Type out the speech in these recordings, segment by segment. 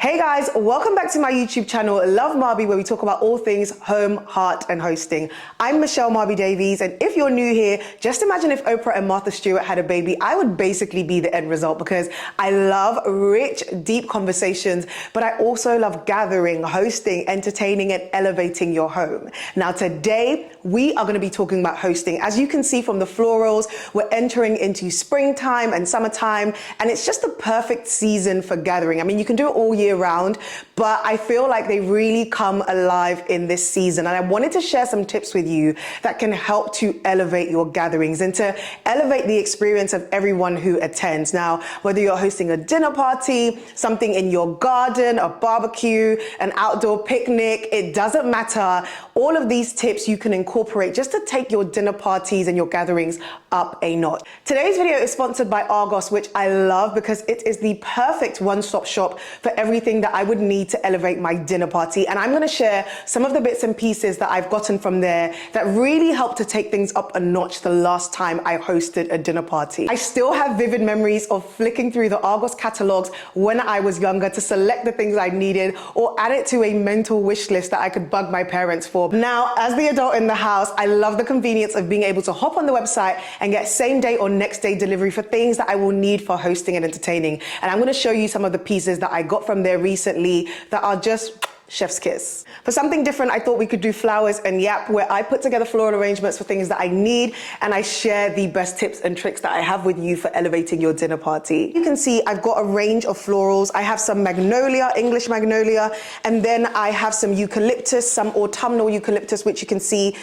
Hey guys, welcome back to my YouTube channel, Love Marbie, where we talk about all things home, heart, and hosting. I'm Michelle Marbie Davies, and if you're new here, just imagine if Oprah and Martha Stewart had a baby. I would basically be the end result because I love rich, deep conversations, but I also love gathering, hosting, entertaining, and elevating your home. Now today, we are going to be talking about hosting. As you can see from the florals, we're entering into springtime and summertime, and it's just the perfect season for gathering. I mean, you can do it all year round, but I feel like they really come alive in this season. And I wanted to share some tips with you that can help to elevate your gatherings and to elevate the experience of everyone who attends. Now, whether you're hosting a dinner party, something in your garden, a barbecue, an outdoor picnic, it doesn't matter. All of these tips you can incorporate just to take your dinner parties and your gatherings up a notch. Today's video is sponsored by Argos, which I love because it is the perfect one-stop shop for everything that I would need to elevate my dinner party. And I'm going to share some of the bits and pieces that I've gotten from there that really helped to take things up a notch the last time I hosted a dinner party. I still have vivid memories of flicking through the Argos catalogs when I was younger to select the things I needed or add it to a mental wish list that I could bug my parents for. Now, as the adult in the house, I love the convenience of being able to hop on the website and get same day or next day delivery for things that I will need for hosting and entertaining. And I'm going to show you some of the pieces that I got from there recently that are just chef's kiss. For something different, I thought we could do flowers and yap, where I put together floral arrangements for things that I need, and I share the best tips and tricks that I have with you for elevating your dinner party. You can see I've got a range of florals. I have some magnolia, English magnolia, and then I have some eucalyptus, some autumnal eucalyptus, which you can see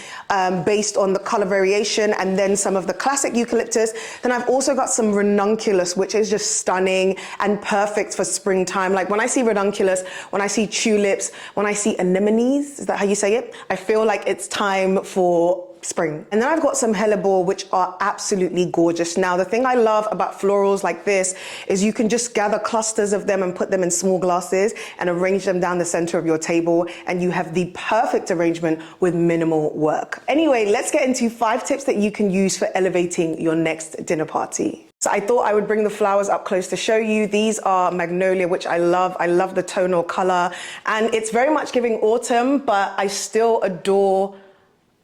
based on the color variation, and then some of the classic eucalyptus. Then I've also got some ranunculus, which is just stunning and perfect for springtime. Like when I see ranunculus, when I see tulips, when I see anemones, is that how you say it? I feel like it's time for spring. And then I've got some hellebore, which are absolutely gorgeous. Now, the thing I love about florals like this is you can just gather clusters of them and put them in small glasses and arrange them down the center of your table, and you have the perfect arrangement with minimal work. Anyway, let's get into 5 tips that you can use for elevating your next dinner party. So I thought I would bring the flowers up close to show you. These are magnolia, which I love. I love the tonal color, and it's very much giving autumn, but I still adore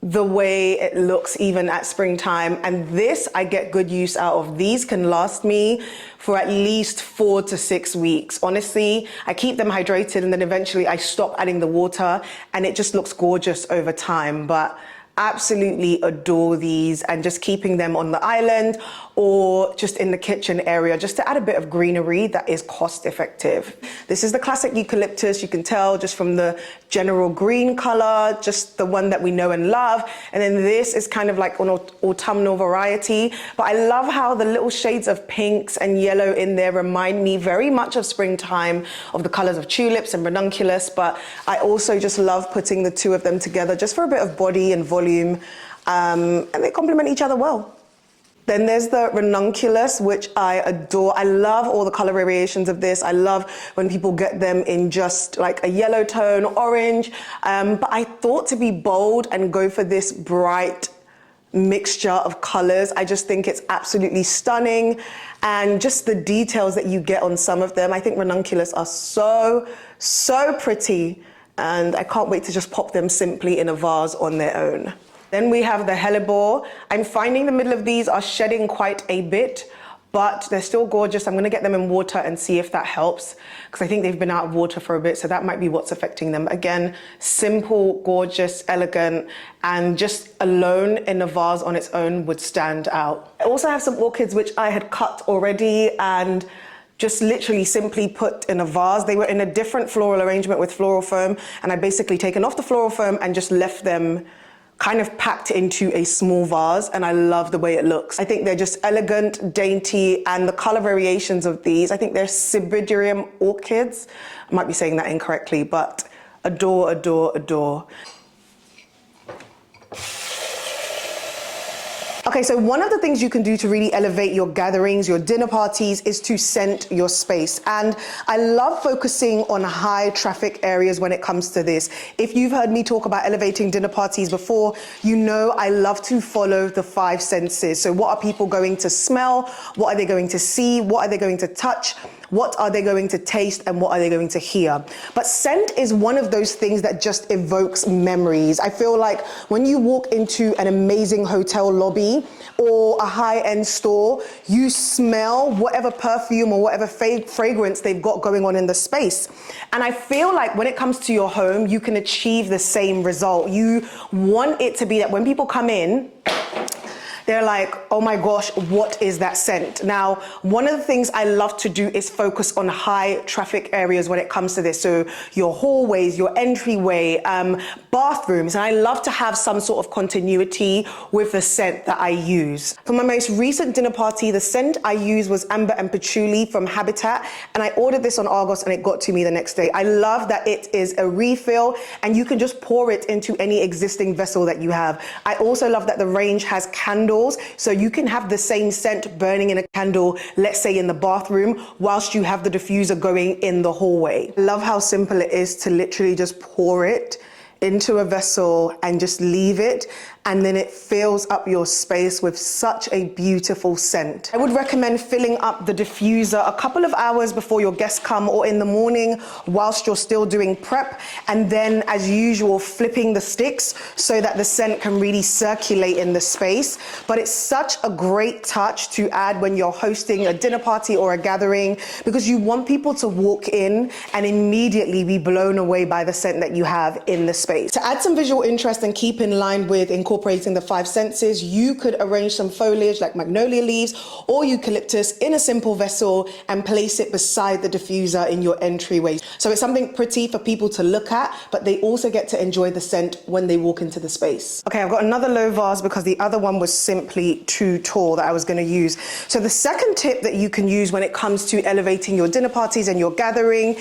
the way it looks even at springtime. And this, I get good use out of. These can last me for at least 4 to 6 weeks. Honestly, I keep them hydrated, and then eventually I stop adding the water, and it just looks gorgeous over time. But absolutely adore these, and just keeping them on the island or just in the kitchen area just to add a bit of greenery that is cost effective. This is the classic eucalyptus. You can tell just from the general green color, just the one that we know and love. And then this is kind of like an autumnal variety, but I love how the little shades of pinks and yellow in there remind me very much of springtime, of the colors of tulips and ranunculus. But I also just love putting the two of them together just for a bit of body and volume, and they complement each other well. Then there's the ranunculus, which I adore. I love all the color variations of this. I love when people get them in just like a yellow tone, orange. But I thought to be bold and go for this bright mixture of colors. I just think it's absolutely stunning. And just the details that you get on some of them. I think ranunculus are so, so pretty. And I can't wait to just pop them simply in a vase on their own. Then we have the hellebore. I'm finding the middle of these are shedding quite a bit, but they're still gorgeous. I'm gonna get them in water and see if that helps, because I think they've been out of water for a bit, so that might be what's affecting them. Again, simple, gorgeous, elegant, and just alone in a vase on its own would stand out. I also have some orchids which I had cut already and just literally simply put in a vase. They were in a different floral arrangement with floral foam, and I basically taken off the floral foam and just left them kind of packed into a small vase, and I love the way it looks. I think they're just elegant, dainty, and the color variations of these, I think they're Siberium orchids. I might be saying that incorrectly, but adore, adore, adore. Okay, so one of the things you can do to really elevate your gatherings, your dinner parties, is to scent your space. And I love focusing on high traffic areas when it comes to this. If you've heard me talk about elevating dinner parties before, you know I love to follow the 5 senses. So what are people going to smell? What are they going to see? What are they going to touch? what are they going to taste and what are they going to hear. But scent is one of those things that just evokes memories. I feel like when you walk into an amazing hotel lobby or a high-end store, you smell whatever perfume or whatever fragrance they've got going on in the space. And I feel like when it comes to your home, you can achieve the same result. You want it to be that when people come in, they're like, oh my gosh, what is that scent? Now, one of the things I love to do is focus on high traffic areas when it comes to this. So your hallways, your entryway, bathrooms. And I love to have some sort of continuity with the scent that I use. For my most recent dinner party, the scent I used was amber and patchouli from Habitat. And I ordered this on Argos and it got to me the next day. I love that it is a refill and you can just pour it into any existing vessel that you have. I also love that the range has candles. So you can have the same scent burning in a candle, let's say in the bathroom, whilst you have the diffuser going in the hallway. I love how simple it is to literally just pour it into a vessel and just leave it, and then it fills up your space with such a beautiful scent. I would recommend filling up the diffuser a couple of hours before your guests come or in the morning whilst you're still doing prep, and then as usual flipping the sticks so that the scent can really circulate in the space. But it's such a great touch to add when you're hosting a dinner party or a gathering, because you want people to walk in and immediately be blown away by the scent that you have in the space. To add some visual interest and keep in line with incorporating the 5 senses, you could arrange some foliage like magnolia leaves or eucalyptus in a simple vessel and place it beside the diffuser in your entryway. So it's something pretty for people to look at, but they also get to enjoy the scent when they walk into the space. Okay, I've got another low vase because the other one was simply too tall that I was going to use. So the second tip that you can use when it comes to elevating your dinner parties and your gathering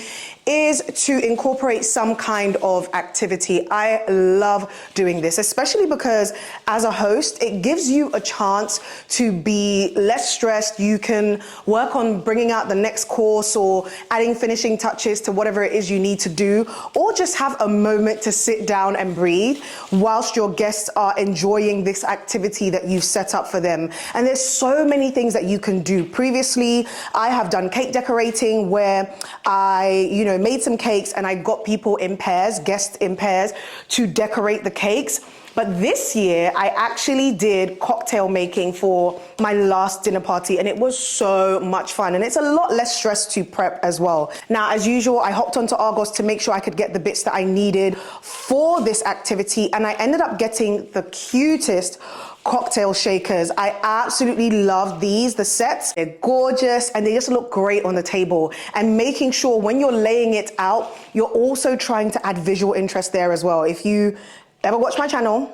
is to incorporate some kind of activity. I love doing this, especially because as a host, it gives you a chance to be less stressed. You can work on bringing out the next course or adding finishing touches to whatever it is you need to do, or just have a moment to sit down and breathe whilst your guests are enjoying this activity that you've set up for them. And there's so many things that you can do. Previously, I have done cake decorating where I, made some cakes and I got people in pairs, guests in pairs, to decorate the cakes. But this year, I actually did cocktail making for my last dinner party, and it was so much fun. And it's a lot less stress to prep as well. Now, as usual, I hopped onto Argos to make sure I could get the bits that I needed for this activity, and I ended up getting the cutest cocktail shakers. I absolutely love these, the sets. They're gorgeous and they just look great on the table. And making sure when you're laying it out, you're also trying to add visual interest there as well. If you ever watch my channel,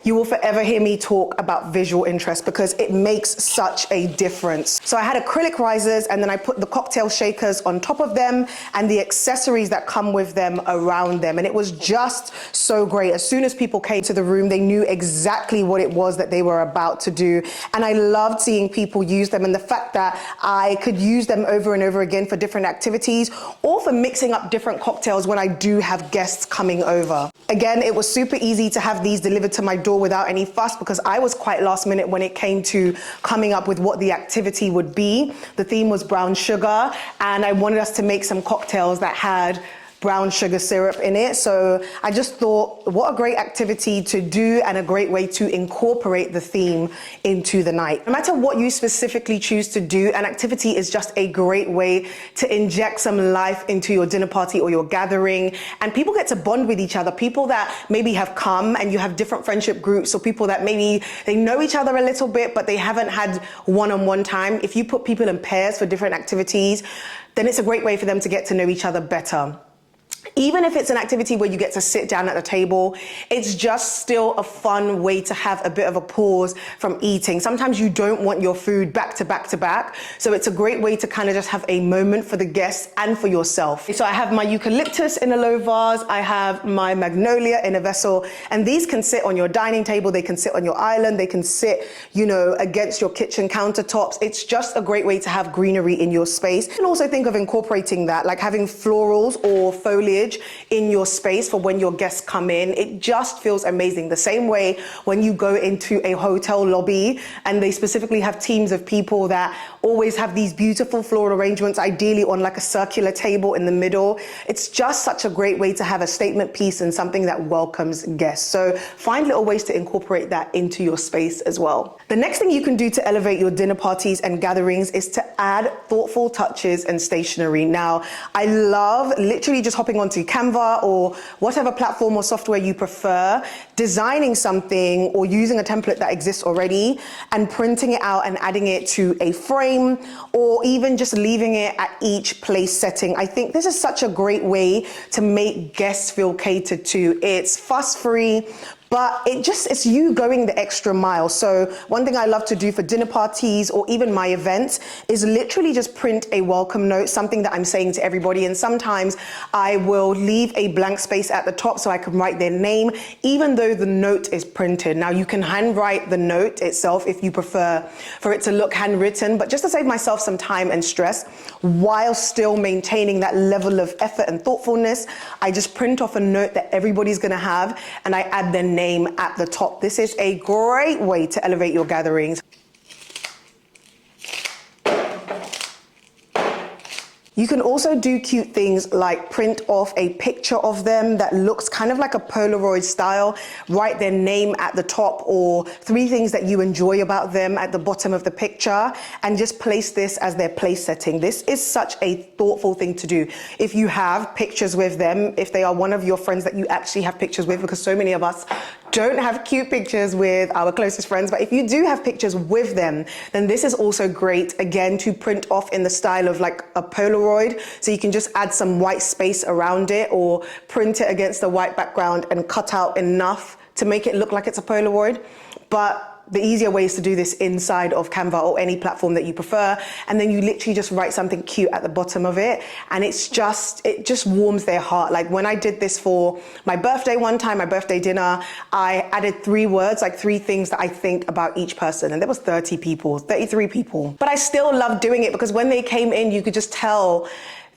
you will forever hear me talk about visual interest because it makes such a difference. So I had acrylic risers and then I put the cocktail shakers on top of them and the accessories that come with them around them. And it was just so great. As soon as people came to the room, they knew exactly what it was that they were about to do. And I loved seeing people use them, and the fact that I could use them over and over again for different activities or for mixing up different cocktails when I do have guests coming over. Again, it was super easy to have these delivered to my door without any fuss because I was quite last minute when it came to coming up with what the activity would be. The theme was brown sugar, and I wanted us to make some cocktails that had brown sugar syrup in it. So I just thought, what a great activity to do and a great way to incorporate the theme into the night. No matter what you specifically choose to do, an activity is just a great way to inject some life into your dinner party or your gathering. And people get to bond with each other. People that maybe have come and you have different friendship groups, or people that maybe they know each other a little bit, but they haven't had one-on-one time. If you put people in pairs for different activities, then it's a great way for them to get to know each other better. Even if it's an activity where you get to sit down at the table, it's just still a fun way to have a bit of a pause from eating. Sometimes you don't want your food back to back to back. So it's a great way to kind of just have a moment for the guests and for yourself. So I have my eucalyptus in a low vase. I have my magnolia in a vessel. And these can sit on your dining table. They can sit on your island. They can sit, against your kitchen countertops. It's just a great way to have greenery in your space. You can also think of incorporating that, like having florals or foliage message in your space for when your guests come in. It just feels amazing. The same way when you go into a hotel lobby and they specifically have teams of people that always have these beautiful floral arrangements, ideally on like a circular table in the middle. It's just such a great way to have a statement piece and something that welcomes guests. So find little ways to incorporate that into your space as well. The next thing you can do to elevate your dinner parties and gatherings is to add thoughtful touches and stationery. Now, I love literally just hopping onto Canva or whatever platform or software you prefer, designing something or using a template that exists already and printing it out and adding it to a frame or even just leaving it at each place setting. I think this is such a great way to make guests feel catered to. It's fuss-free, but it's you going the extra mile. So one thing I love to do for dinner parties or even my events is literally just print a welcome note, something that I'm saying to everybody. And sometimes I will leave a blank space at the top so I can write their name, even though the note is printed. Now you can handwrite the note itself if you prefer for it to look handwritten, but just to save myself some time and stress while still maintaining that level of effort and thoughtfulness, I just print off a note that everybody's gonna have and I add their name at the top. This is a great way to elevate your gatherings. You can also do cute things like print off a picture of them that looks kind of like a Polaroid style, write their name at the top or 3 things that you enjoy about them at the bottom of the picture, and just place this as their place setting. This is such a thoughtful thing to do. If you have pictures with them, if they are one of your friends that you actually have pictures with, because so many of us don't have cute pictures with our closest friends, but if you do have pictures with them, then this is also great, again, to print off in the style of like a Polaroid. So you can just add some white space around it or print it against the white background and cut out enough to make it look like it's a Polaroid. But the easier way is to do this inside of Canva or any platform that you prefer. And then you literally just write something cute at the bottom of it. And it just warms their heart. Like when I did this for my birthday one time, my birthday dinner, I added 3 words, like 3 things that I think about each person. And there was 30 people, 33 people. But I still loved doing it because when they came in, you could just tell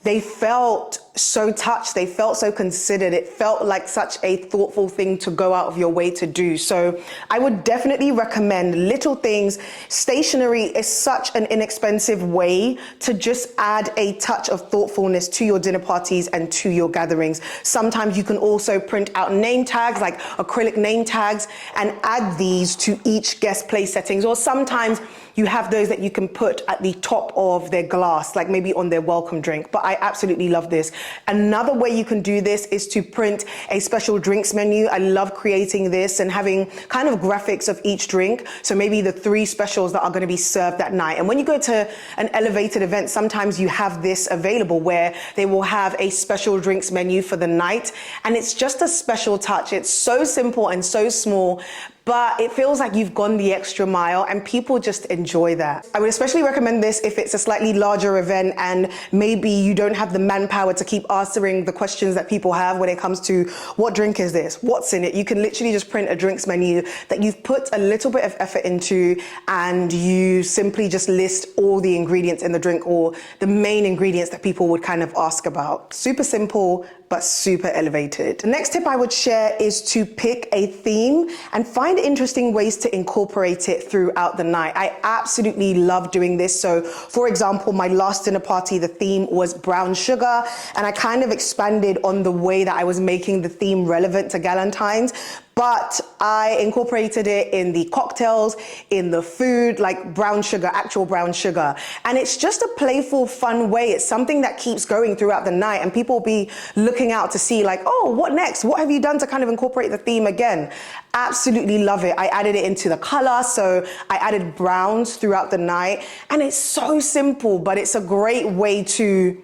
they felt so touched, they felt so considered. It felt like such a thoughtful thing to go out of your way to do. So I would definitely recommend little things. Stationery is such an inexpensive way to just add a touch of thoughtfulness to your dinner parties and to your gatherings. Sometimes you can also print out name tags, like acrylic name tags, and add these to each guest place settings. Or sometimes you have those that you can put at the top of their glass, like maybe on their welcome drink. But I absolutely love this. Another way you can do this is to print a special drinks menu. I love creating this and having kind of graphics of each drink. So maybe the 3 specials that are going to be served that night. And when you go to an elevated event, sometimes you have this available where they will have a special drinks menu for the night. And it's just a special touch. It's so simple and so small, but it feels like you've gone the extra mile and people just enjoy that. I would especially recommend this if it's a slightly larger event and maybe you don't have the manpower to keep answering the questions that people have when it comes to what drink is this, what's in it. You can literally just print a drinks menu that you've put a little bit of effort into and you simply just list all the ingredients in the drink or the main ingredients that people would kind of ask about. Super simple, but super elevated. The next tip I would share is to pick a theme and find interesting ways to incorporate it throughout the night. I absolutely love doing this. So for example, my last dinner party, the theme was brown sugar, and I kind of expanded on the way that I was making the theme relevant to Galentine's. But I incorporated it in the cocktails, in the food, like brown sugar, actual brown sugar. And it's just a playful, fun way. It's something that keeps going throughout the night and people will be looking out to see like, oh, what next? What have you done to kind of incorporate the theme again? Absolutely love it. I added it into the color. So I added browns throughout the night and it's so simple, but it's a great way to,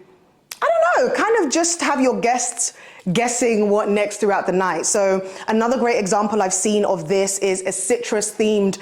I don't know, kind of just have your guests guessing what next throughout the night. So another great example I've seen of this is a citrus themed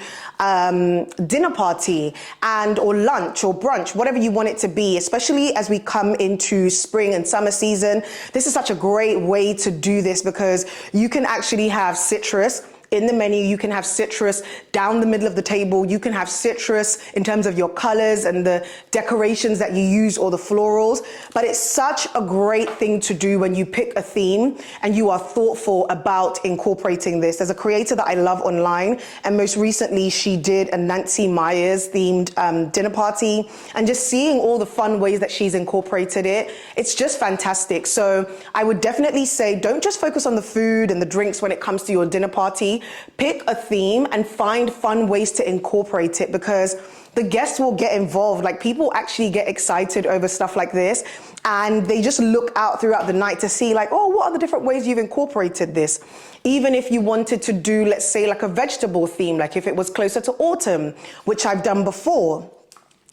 dinner party or lunch or brunch, whatever you want it to be, especially as we come into spring and summer season. This is such a great way to do this because you can actually have citrus in the menu. You can have citrus down the middle of the table. You can have citrus in terms of your colors and the decorations that you use or the florals. But it's such a great thing to do when you pick a theme and you are thoughtful about incorporating this. There's a creator that I love online, and most recently she did a Nancy Meyers themed dinner party, and just seeing all the fun ways that she's incorporated it, it's just fantastic. So I would definitely say don't just focus on the food and the drinks when it comes to your dinner party. Pick a theme and find fun ways to incorporate it, because the guests will get involved. Like, people actually get excited over stuff like this, and they just look out throughout the night to see like, oh, what are the different ways you've incorporated this? Even if you wanted to do, let's say, like a vegetable theme, like if it was closer to autumn, which I've done before,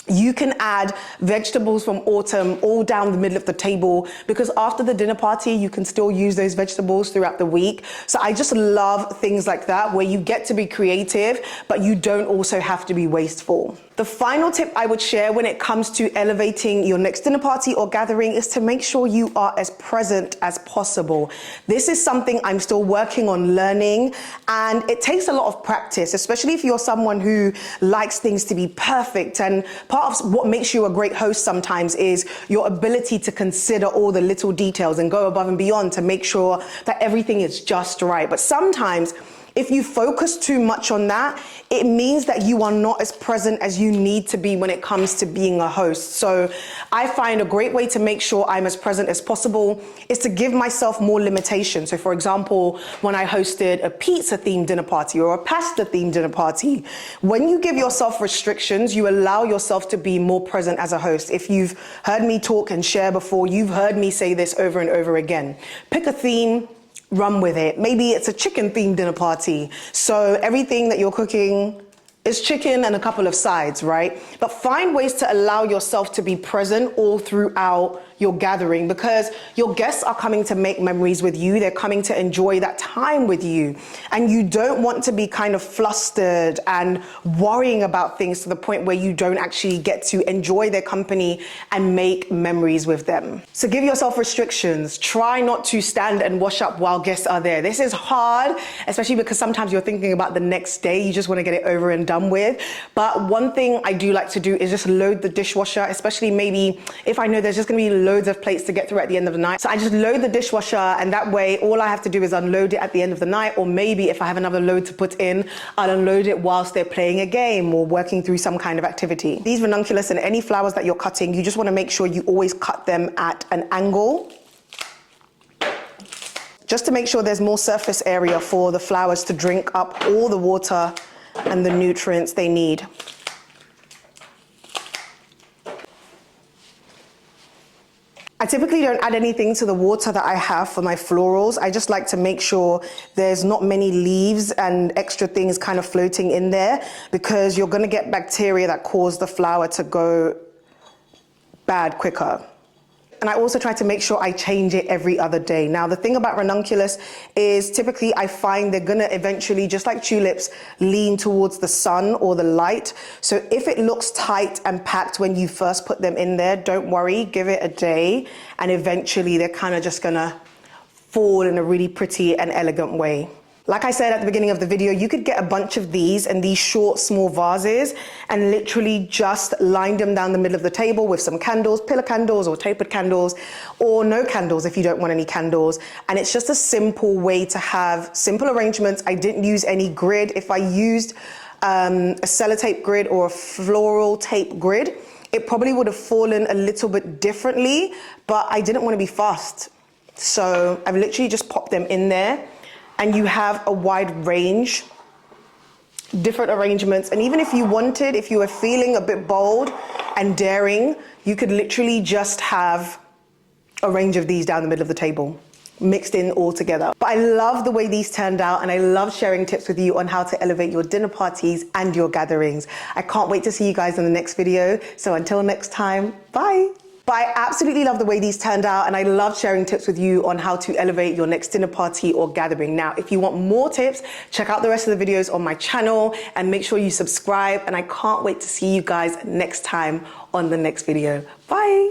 you can add vegetables from autumn all down the middle of the table, because after the dinner party, you can still use those vegetables throughout the week. So I just love things like that, where you get to be creative, but you don't also have to be wasteful. The final tip I would share when it comes to elevating your next dinner party or gathering is to make sure you are as present as possible. This is something I'm still working on learning, and it takes a lot of practice, especially if you're someone who likes things to be perfect. And part of what makes you a great host sometimes is your ability to consider all the little details and go above and beyond to make sure that everything is just right. But sometimes if you focus too much on that, it means that you are not as present as you need to be when it comes to being a host. So I find a great way to make sure I'm as present as possible is to give myself more limitations. So for example, when I hosted a pizza themed dinner party or a pasta themed dinner party, when you give yourself restrictions, you allow yourself to be more present as a host. If you've heard me talk and share before, you've heard me say this over and over again. Pick a theme, run with it. Maybe it's a chicken themed dinner party, so everything that you're cooking is chicken and a couple of sides, right? But find ways to allow yourself to be present all throughout your gathering, because your guests are coming to make memories with you. They're coming to enjoy that time with you, and you don't want to be kind of flustered and worrying about things to the point where you don't actually get to enjoy their company and make memories with them. So give yourself restrictions. Try not to stand and wash up while guests are there. This is hard, especially because sometimes you're thinking about the next day. You just want to get it over and done with. But one thing I do like to do is just load the dishwasher, especially maybe if I know there's just going to be loads of plates to get through at the end of the night. So I just load the dishwasher, and that way all I have to do is unload it at the end of the night, or maybe if I have another load to put in, I'll unload it whilst they're playing a game or working through some kind of activity. These ranunculus and any flowers that you're cutting, you just want to make sure you always cut them at an angle, just to make sure there's more surface area for the flowers to drink up all the water and the nutrients they need. I typically don't add anything to the water that I have for my florals. I just like to make sure there's not many leaves and extra things kind of floating in there, because you're going to get bacteria that cause the flower to go bad quicker. And I also try to make sure I change it every other day. Now, the thing about ranunculus is typically I find they're gonna eventually, just like tulips, lean towards the sun or the light. So if it looks tight and packed when you first put them in there, don't worry, give it a day, and eventually they're kind of just gonna fall in a really pretty and elegant way. Like I said at the beginning of the video, you could get a bunch of these and these short, small vases and literally just line them down the middle of the table with some candles, pillar candles or tapered candles, or no candles if you don't want any candles. And it's just a simple way to have simple arrangements. I didn't use any grid. If I used a sellotape grid or a floral tape grid, it probably would have fallen a little bit differently, but I didn't want to be fast. So I've literally just popped them in there. And you have a wide range, different arrangements. And even if you wanted, if you were feeling a bit bold and daring, you could literally just have a range of these down the middle of the table, mixed in all together. But I love the way these turned out, and I love sharing tips with you on how to elevate your dinner parties and your gatherings. I can't wait to see you guys in the next video. So until next time, bye. But I absolutely love the way these turned out, and I love sharing tips with you on how to elevate your next dinner party or gathering. Now, if you want more tips, check out the rest of the videos on my channel and make sure you subscribe, and I can't wait to see you guys next time on the next video. Bye.